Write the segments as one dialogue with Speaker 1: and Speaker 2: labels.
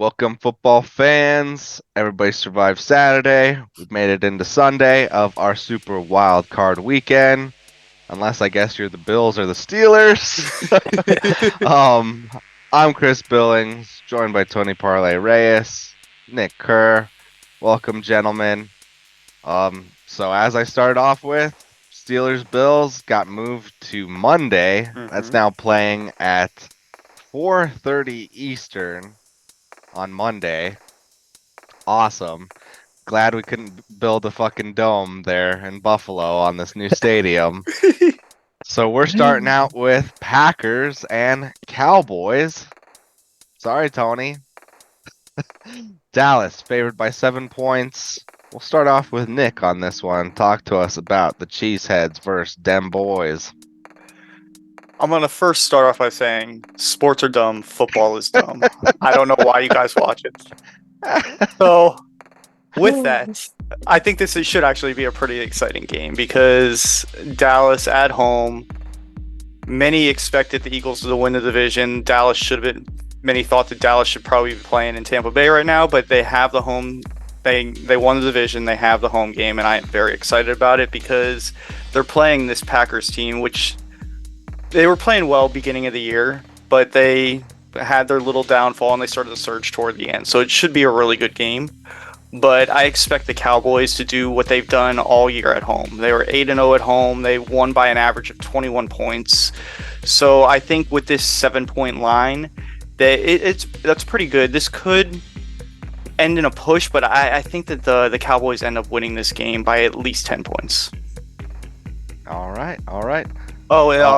Speaker 1: Welcome, football fans. Everybody survived Saturday. We've made it into Sunday of our super wild card weekend. Unless I guess you're the Bills or the Steelers. um, I'm Chris Billings, joined by Tony Parlay Reyes, Nick Kerr. Welcome, gentlemen. So as I started off with, Steelers Bills got moved to Monday. That's now playing at 4:30 Eastern on Monday. Awesome. Glad we couldn't build a fucking dome there in Buffalo on this new stadium. So we're starting out with Packers and Cowboys. Sorry, Tony. Dallas favored by 7 points. We'll start off with Nick on this one. Talk to us about the Cheeseheads versus Dem Boys.
Speaker 2: I'm going to first start off by saying sports are dumb, football is dumb. I don't know why you guys watch it. So, with that, I think this should actually be a pretty exciting game because Dallas at home, many expected the Eagles to win the division. Many thought that Dallas should probably be playing in Tampa Bay right now, but they have the home. They won the division. They have the home game, and I am very excited about it because they're playing this Packers team, which they were playing well beginning of the year, but they had their little downfall and they started to surge toward the end. So it should be a really good game. But I expect the Cowboys to do what they've done all year at home. They were 8-0 at home. They won by an average of 21 points. So I think with this 7-point line, that's pretty good. This could end in a push, but I think that the Cowboys end up winning this game by at least 10 points.
Speaker 1: All right.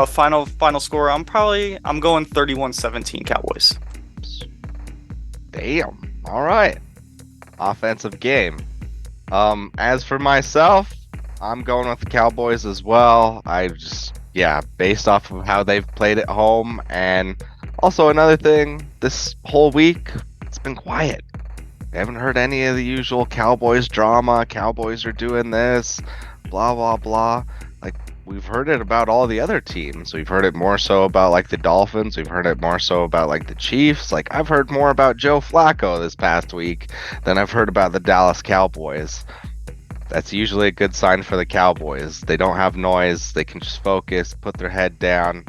Speaker 2: Final score. I'm going 31-17 Cowboys.
Speaker 1: Damn. All right. Offensive game. As for myself, I'm going with the Cowboys as well. Based off of how they've played at home, and also another thing, this whole week it's been quiet. I haven't heard any of the usual Cowboys drama. Cowboys are doing this, blah blah blah. We've heard it about all the other teams. We've heard it more so about like the Dolphins. We've heard it more so about like the Chiefs. Like I've heard more about Joe Flacco this past week than I've heard about the Dallas Cowboys. That's usually a good sign for the Cowboys. They don't have noise. They can just focus, put their head down.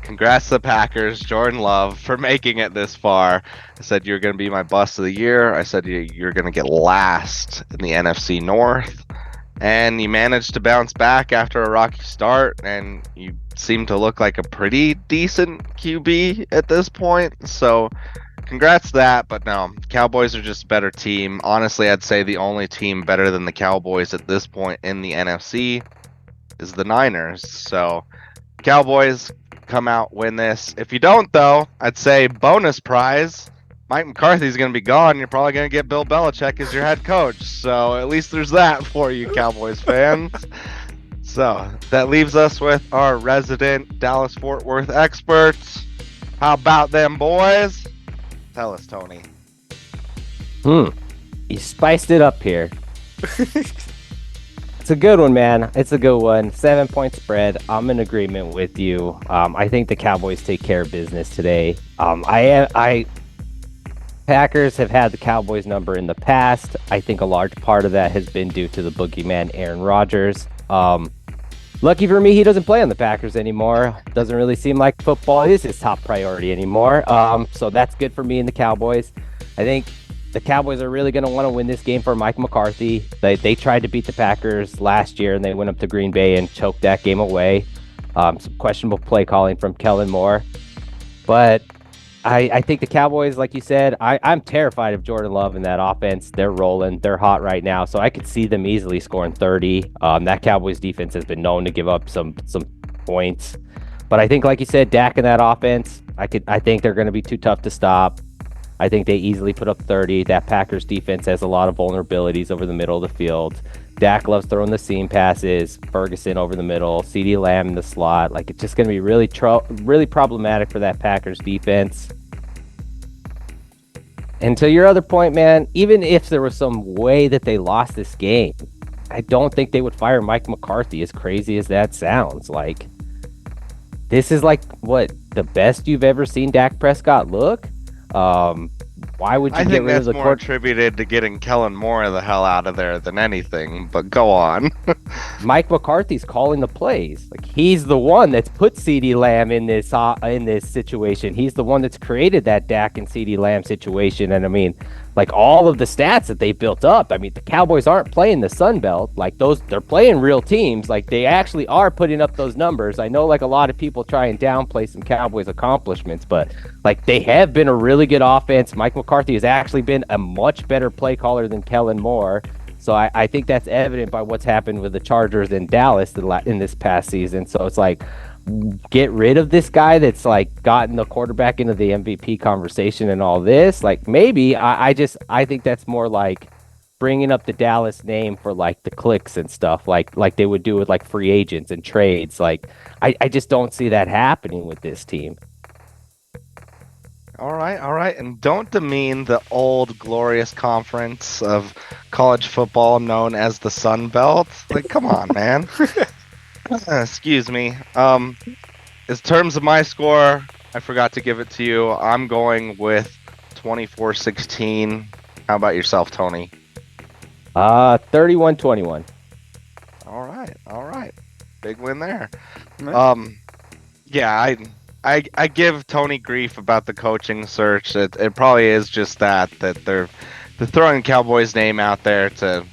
Speaker 1: Congrats to the Packers, Jordan Love, for making it this far. I said you're going to be my bust of the year. I said you're going to get last in the NFC North. And you managed to bounce back after a rocky start, and you seem to look like a pretty decent QB at this point. So, congrats to that. But no, Cowboys are just a better team. Honestly, I'd say the only team better than the Cowboys at this point in the NFC is the Niners. So, Cowboys come out, win this. If you don't, though, I'd say bonus prize. Mike McCarthy's going to be gone. You're probably going to get Bill Belichick as your head coach. So at least there's that for you, Cowboys fans. So that leaves us with our resident Dallas-Fort Worth experts. How about them boys? Tell us, Tony.
Speaker 3: You spiced it up here. It's a good one, man. It's a good one. 7-point spread. I'm in agreement with you. I think the Cowboys take care of business today. Packers have had the Cowboys number in the past. I think a large part of that has been due to the boogeyman Aaron Rodgers. Lucky for me, he doesn't play on the Packers anymore. Doesn't really seem like football is his top priority anymore. So that's good for me and the Cowboys. I think the Cowboys are really going to want to win this game for Mike McCarthy. They tried to beat the Packers last year, and they went up to Green Bay and choked that game away. Some questionable play calling from Kellen Moore. But I think the Cowboys, like you said, I'm terrified of Jordan Love in that offense. They're rolling. They're hot right now. So I could see them easily scoring 30. That Cowboys defense has been known to give up some points. But I think, like you said, Dak in that offense, I think they're going to be too tough to stop. I think they easily put up 30. That Packers defense has a lot of vulnerabilities over the middle of the field. Dak loves throwing the seam passes. Ferguson over the middle. CeeDee Lamb in the slot. Like, it's just going to be really problematic for that Packers defense. And to your other point, man, even if there was some way that they lost this game, I don't think they would fire Mike McCarthy, as crazy as that sounds. Like, this is like, what, the best you've ever seen Dak Prescott look? Why would you
Speaker 1: I
Speaker 3: get
Speaker 1: think
Speaker 3: rid of
Speaker 1: that's
Speaker 3: the
Speaker 1: more attributed to getting Kellen Moore the hell out of there than anything, but go on.
Speaker 3: Mike McCarthy's calling the plays. Like, he's the one that's put CeeDee Lamb in this situation. He's the one that's created that Dak and CeeDee Lamb situation. And I mean, like, all of the stats that they built up. I mean, the Cowboys aren't playing the Sun Belt. Like, they're playing real teams. Like, they actually are putting up those numbers. I know, like, a lot of people try and downplay some Cowboys accomplishments, but like, they have been a really good offense. Mike McCarthy has actually been a much better play caller than Kellen Moore. So I think that's evident by what's happened with the Chargers in Dallas in this past season. So it's like, get rid of this guy that's like gotten the quarterback into the MVP conversation and all this. Like, maybe I think that's more like bringing up the Dallas name for like the clicks and stuff, like they would do with like free agents and trades. Like, I just don't see that happening with this team.
Speaker 1: All right. And don't demean the old glorious conference of college football known as the Sun Belt. Like, come on, man. Excuse me. In terms of my score, I forgot to give it to you. I'm going with 24-16. How about yourself, Tony?
Speaker 3: 31-21.
Speaker 1: All right. Big win there.
Speaker 2: Right.
Speaker 1: Yeah, I give Tony grief about the coaching search. It probably is just that they're throwing Cowboys' name out there to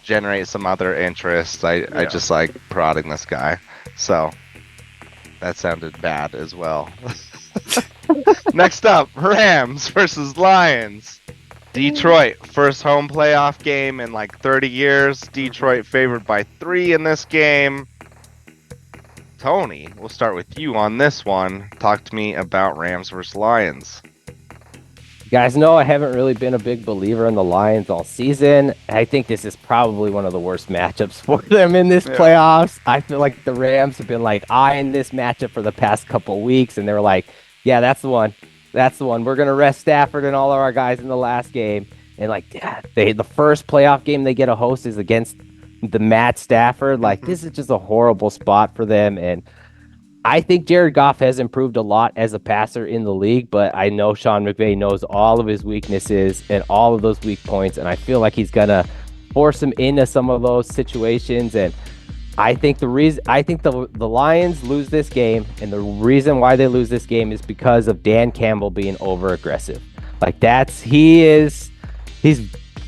Speaker 1: generate some other interest. I just like prodding this guy. So that sounded bad as well. Next up, Rams versus Lions. Detroit, first home playoff game in like 30 years. Detroit favored by 3 in this game. Tony, we'll start with you on this one. Talk to me about Rams versus Lions.
Speaker 3: You guys know I haven't really been a big believer in the Lions all season. I think this is probably one of the worst matchups for them in this playoffs. I feel like the Rams have been like eyeing this matchup for the past couple weeks, and they were like, yeah, that's the one. That's the one. We're going to rest Stafford and all of our guys in the last game. And like, the first playoff game they get a host is against the Matt Stafford. Like, this is just a horrible spot for them. And I think Jared Goff has improved a lot as a passer in the league, but I know Sean McVay knows all of his weaknesses and all of those weak points. And I feel like he's going to force him into some of those situations. And I think the Lions lose this game, and the reason why they lose this game is because of Dan Campbell being over aggressive. Like,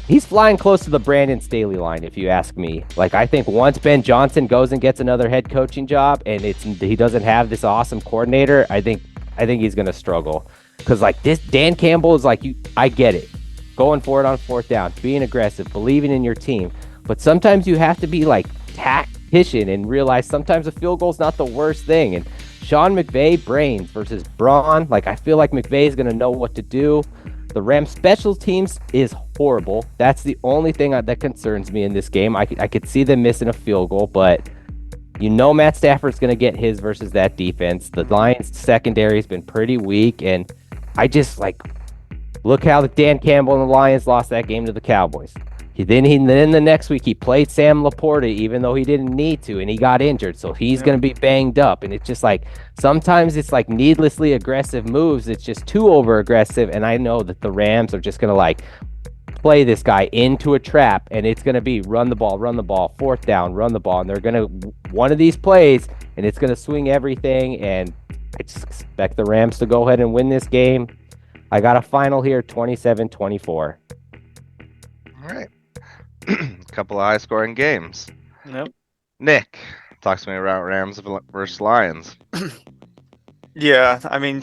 Speaker 3: he's flying close to the Brandon Staley line, if you ask me. Like, I think once Ben Johnson goes and gets another head coaching job, and he doesn't have this awesome coordinator, I think he's gonna struggle. Because like, this Dan Campbell is like, I get it, going for it on fourth down, being aggressive, believing in your team, but sometimes you have to be like tactician and realize sometimes a field goal is not the worst thing. And Sean McVay, brains versus brawn. Like, I feel like McVay is gonna know what to do. The Rams special teams is horrible. That's the only thing that concerns me in this game. I could see them missing a field goal, but Matt Stafford's going to get his versus that defense. The Lions secondary has been pretty weak, and I just look how Dan Campbell and the Lions lost that game to the Cowboys. Then the next week he played Sam Laporta even though he didn't need to, and he got injured, so he's going to be banged up. And it's just like, sometimes it's like needlessly aggressive moves. It's just too over aggressive, and I know that the Rams are just going to play this guy into a trap, and it's going to be run the ball, fourth down, run the ball, and they're going to one of these plays, and it's going to swing everything. And I just expect the Rams to go ahead and win this game. I got a final here, 27-24.
Speaker 1: All right. Couple of high-scoring games.
Speaker 2: Yep.
Speaker 1: Nick, talk to me about Rams versus Lions.
Speaker 2: Yeah, I mean,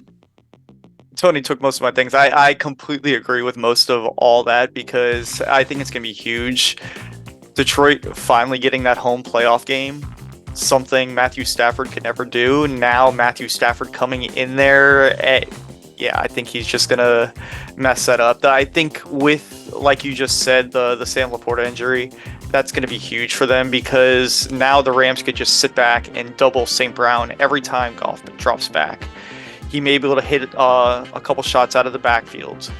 Speaker 2: Tony took most of my things. I completely agree with most of all that because I think it's going to be huge. Detroit finally getting that home playoff game, something Matthew Stafford could never do. Now Matthew Stafford coming in there, I think he's just going to mess that up. I think with, like you just said, the Sam Laporta injury, that's going to be huge for them because now the Rams could just sit back and double St. Brown every time Goff drops back. He may be able to hit a couple shots out of the backfield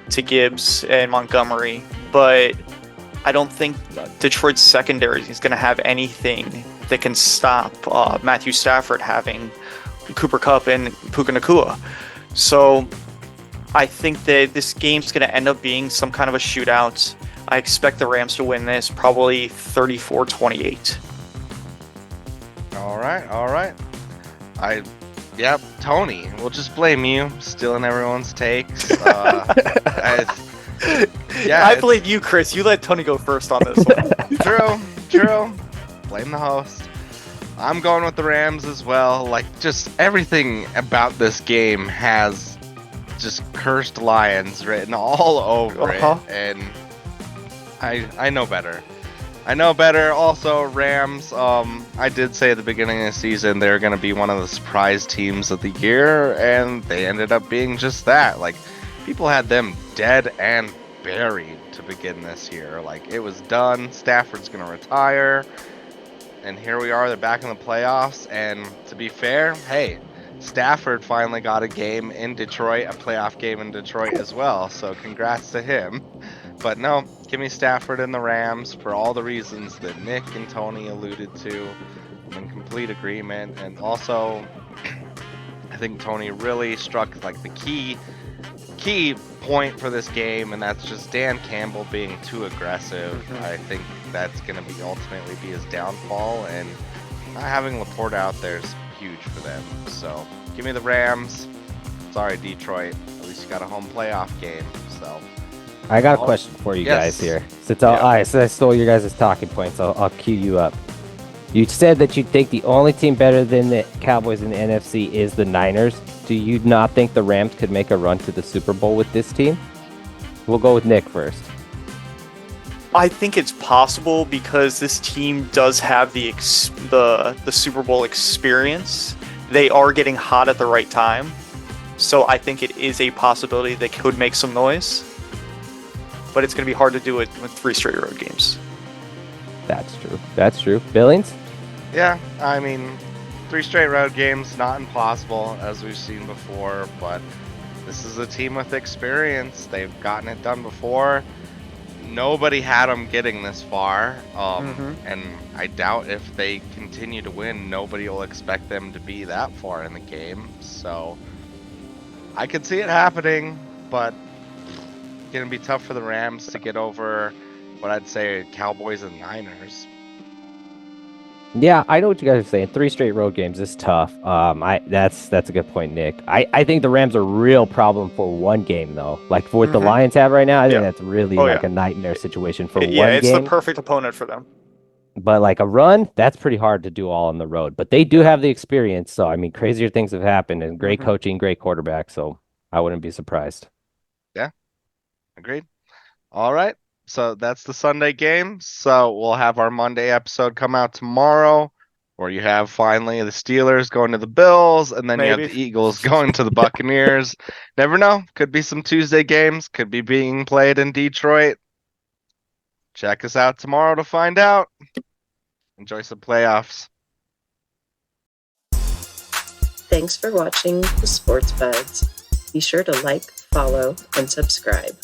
Speaker 2: to Gibbs and Montgomery, but I don't think Detroit's secondary is going to have anything that can stop Matthew Stafford having Cooper Kupp and Puka Nacua. So I think that this game's going to end up being some kind of a shootout. I expect the Rams to win this, probably 34-28.
Speaker 1: All right. Yep, Tony. We'll just blame you, stealing everyone's takes.
Speaker 2: I blame you, Chris. You let Tony go first on this one.
Speaker 1: True. Blame the host. I'm going with the Rams as well. Like, just everything about this game has just cursed Lions written all over it, and I know better. Also, Rams, I did say at the beginning of the season they're going to be one of the surprise teams of the year, and they ended up being just that. Like, people had them dead and buried to begin this year. Like, it was done. Stafford's going to retire, and here we are. They're back in the playoffs, and to be fair, hey, Stafford finally got a game in Detroit, a playoff game in Detroit as well, so congrats to him. But no, give me Stafford and the Rams for all the reasons that Nick and Tony alluded to. I'm in complete agreement. And also, I think Tony really struck like the key point for this game, and that's just Dan Campbell being too aggressive. I think that's going to ultimately be his downfall, and not having Laporta out there is huge for them. So give me the Rams. Sorry, Detroit. At least you got a home playoff game. So
Speaker 3: I got a question for you guys here. Since I stole your guys' talking points, I'll cue you up. You said that you think the only team better than the Cowboys in the NFC is the Niners. Do you not think the Rams could make a run to the Super Bowl with this team? We'll go with Nick first.
Speaker 2: I think it's possible because this team does have the Super Bowl experience. They are getting hot at the right time. So I think it is a possibility they could make some noise. But it's going to be hard to do it with 3 straight road games.
Speaker 3: That's true. Billings?
Speaker 1: Yeah, I mean, 3 straight road games, not impossible, as we've seen before, but this is a team with experience. They've gotten it done before. Nobody had them getting this far, and I doubt if they continue to win, nobody will expect them to be that far in the game. So I could see it happening, but it's going to be tough for the Rams to get over what I'd say Cowboys and Niners.
Speaker 3: Yeah, I know what you guys are saying. 3 straight road games is tough. That's a good point, Nick. I think the Rams are a real problem for one game though. Like for what the Lions have right now, I think that's really a nightmare situation for one game.
Speaker 2: Yeah, it's the perfect opponent for them.
Speaker 3: But like a run, that's pretty hard to do all on the road. But they do have the experience, so I mean, crazier things have happened, and great coaching, great quarterback. So I wouldn't be surprised.
Speaker 1: Yeah, agreed. All right. So that's the Sunday game. So we'll have our Monday episode come out tomorrow, where you have finally the Steelers going to the Bills, and then you have the Eagles going to the Buccaneers. Never know. Could be some Tuesday games. Could be being played in Detroit. Check us out tomorrow to find out. Enjoy some playoffs.
Speaker 4: Thanks for watching the Sports Budz. Be sure to like, follow, and subscribe.